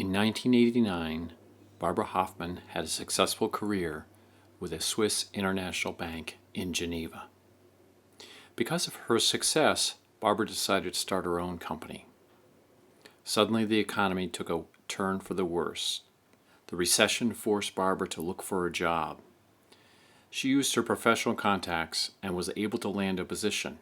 In 1989, Barbara Hofmann had a successful career with a Swiss international bank in Geneva. Because of her success, Barbara decided to start her own company. Suddenly, the economy took a turn for the worse. The recession forced Barbara to look for a job. She used her professional contacts and was able to land a position,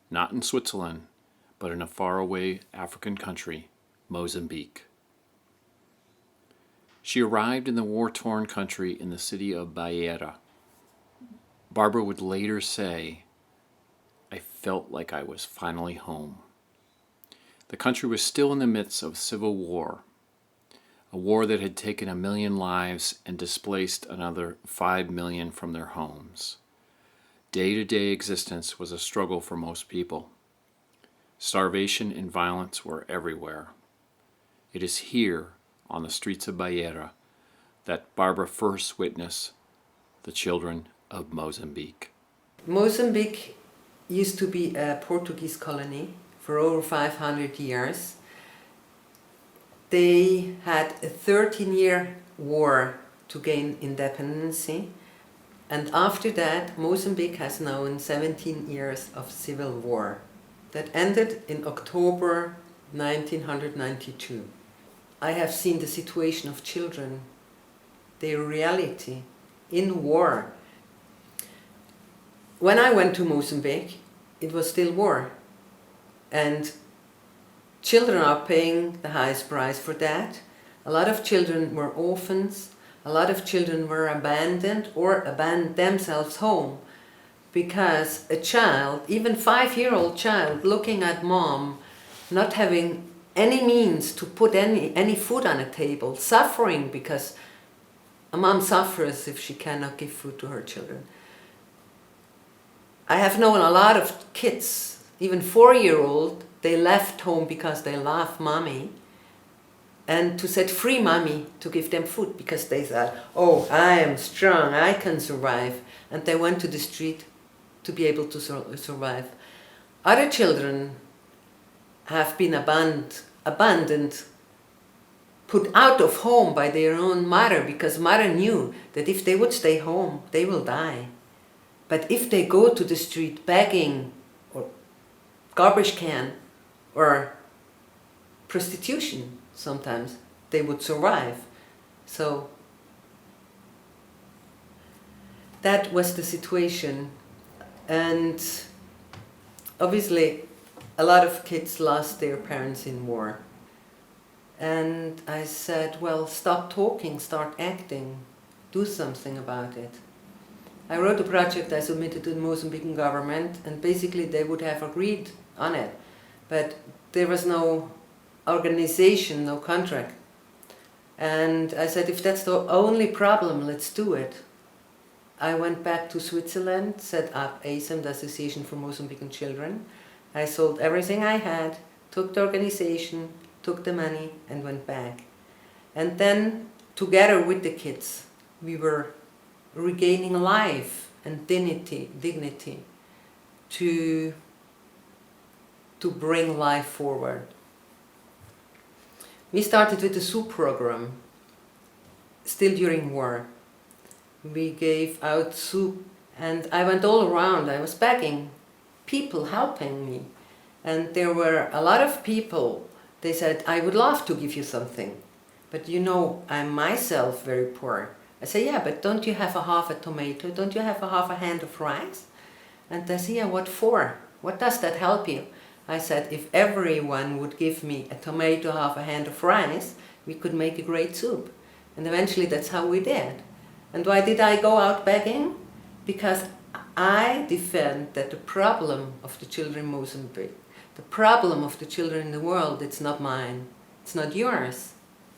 not in Switzerland, but in a faraway African country, Mozambique. She arrived in the war-torn country in the city of Beira. Barbara would later say, "I felt like I was finally home." The country was still in the midst of civil war, a war that had taken 1 million lives and displaced another 5 million from their homes. Day-to-day existence was a struggle for most people. Starvation and violence were everywhere. It is here, on the streets of Beira, that Barbara first witnessed the children of Mozambique. Mozambique used to be a Portuguese colony for over 500 years. They had a 13-year war to gain independence, and after that Mozambique has known 17 years of civil war that ended in October 1992. I have seen the situation of children, their reality in war. When I went to Mozambique, it was still war, and children are paying the highest price for that. A lot of children were orphans, a lot of children were abandoned or abandoned themselves home because a child, even 5-year-old child, looking at mom, not having any means to put any food on a table, suffering because a mom suffers if she cannot give food to her children. I have known a lot of kids, even 4-year-old, they left home because they love mommy and to set free mommy to give them food because they thought, oh, I am strong, I can survive. And they went to the street to be able to survive. Other children have been abandoned, put out of home by their own mother because mother knew that if they would stay home, they will die. But if they go to the street begging or garbage can or prostitution, sometimes they would survive. So that was the situation, and obviously a lot of kids lost their parents in war. And I said, well, stop talking, start acting, do something about it. I wrote a project I submitted to the Mozambican government, and basically they would have agreed on it. But there was no organization, no contract. And I said, if that's the only problem, let's do it. I went back to Switzerland, set up ASEM, the Association for Mozambican Children. I sold everything I had, took the organization, took the money, and went back. And then, together with the kids, we were regaining life and dignity to bring life forward. We started with the soup program, still during war. We gave out soup, and I went all around. I was begging, people helping me. And there were a lot of people, they said, I would love to give you something, but you know, I'm myself very poor. I say, yeah, but don't you have a half a tomato? Don't you have a half a hand of rice? And they say, yeah, what for? What does that help you? I said, if everyone would give me a tomato, half a hand of rice, we could make a great soup. And eventually that's how we did. And why did I go out begging? Because I defend that the problem of the children in Mozambique, the problem of the children in the world, it's not mine, it's not yours,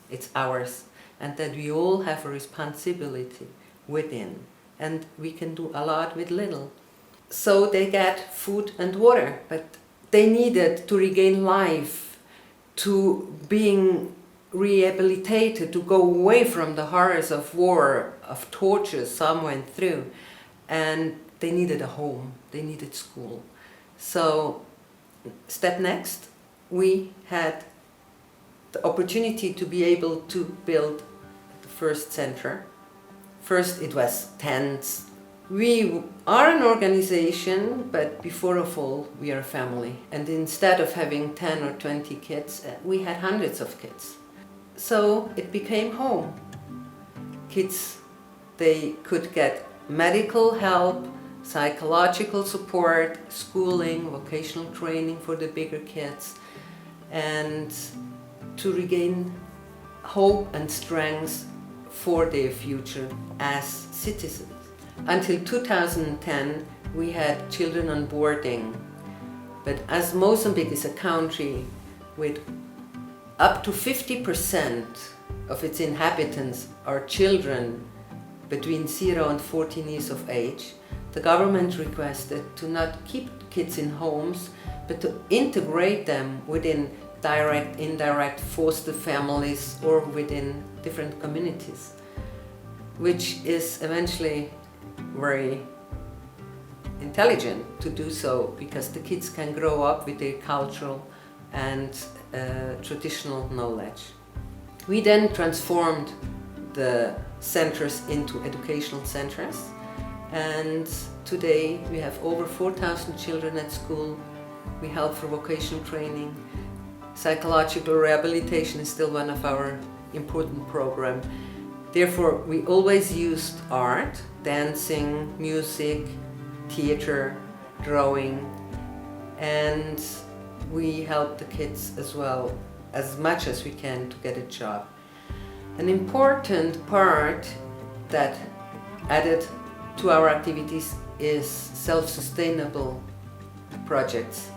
it's ours. And that we all have a responsibility within, and we can do a lot with little. So they get food and water, but they needed to regain life, to being rehabilitated, to go away from the horrors of war, of torture some went through, and they needed a home, they needed school. So step next, we had the opportunity to be able to build the first center. First it was tents. We are an organization, but before of all, we are a family. And instead of having 10 or 20 kids, we had hundreds of kids. So it became home. Kids, they could get medical help, psychological support, schooling, vocational training for the bigger kids, and to regain hope and strength for their future as citizens. Until 2010, we had children on boarding, but as Mozambique is a country with up to 50% of its inhabitants are children between 0 and 14 years of age, the government requested to not keep kids in homes, but to integrate them within direct, indirect foster families or within different communities, which is eventually very intelligent to do so, because the kids can grow up with their cultural and traditional knowledge. We then transformed the centers into educational centers, and today we have over 4,000 children at school. We help for vocational training. Psychological rehabilitation is still one of our important programs. Therefore, we always used art, dancing, music, theater, drawing, and we help the kids as well, as much as we can, to get a job. An important part that added to our activities is self-sustainable projects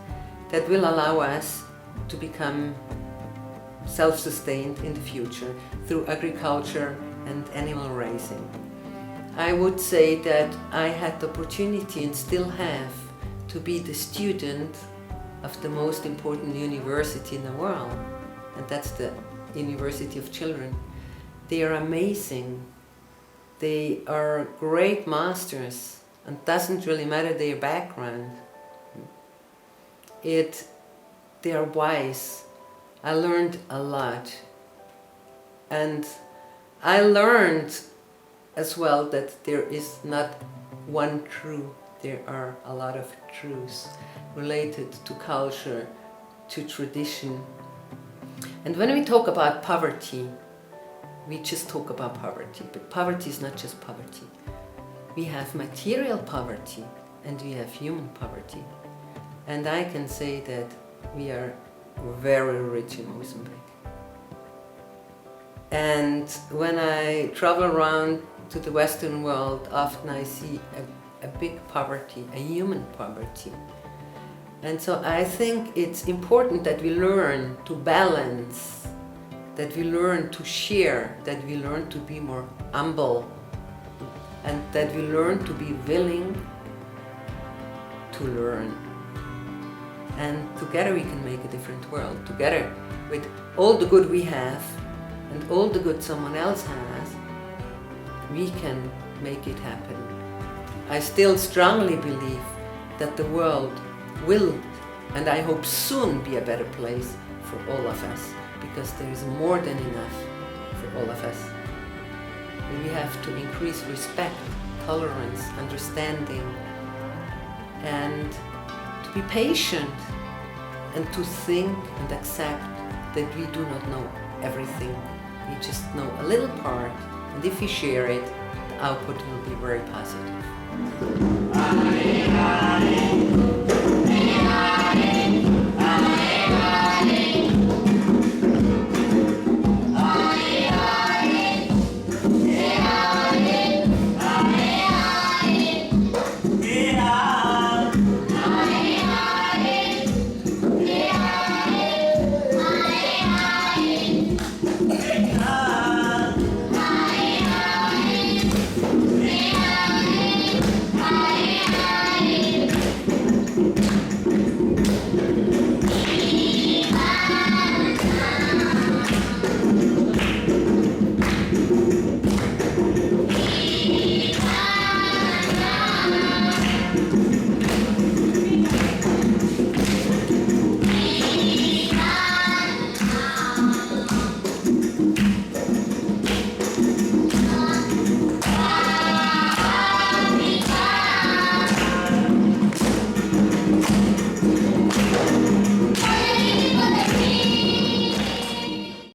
that will allow us to become self-sustained in the future through agriculture and animal raising. I would say that I had the opportunity, and still have, to be the student of the most important university in the world, and that's the University of Children. They are amazing. They are great masters, and it doesn't really matter their background. They are wise. I learned a lot, and I learned as well that there is not one truth. There are a lot of truths related to culture, to tradition. And when we talk about poverty, we just talk about poverty, but poverty is not just poverty. We have material poverty and we have human poverty. And I can say that we are very rich in Mozambique. And when I travel around to the Western world, often I see a big poverty, a human poverty. And so I think it's important that we learn to balance, that we learn to share, that we learn to be more humble, and that we learn to be willing to learn. And together we can make a different world. Together, with all the good we have and all the good someone else has, we can make it happen. I still strongly believe that the world will, and I hope soon, be a better place for all of us, because there is more than enough for all of us. We have to increase respect, tolerance, understanding, and to be patient, and to think and accept that we do not know everything. We just know a little part, and if we share it, the output will be very positive.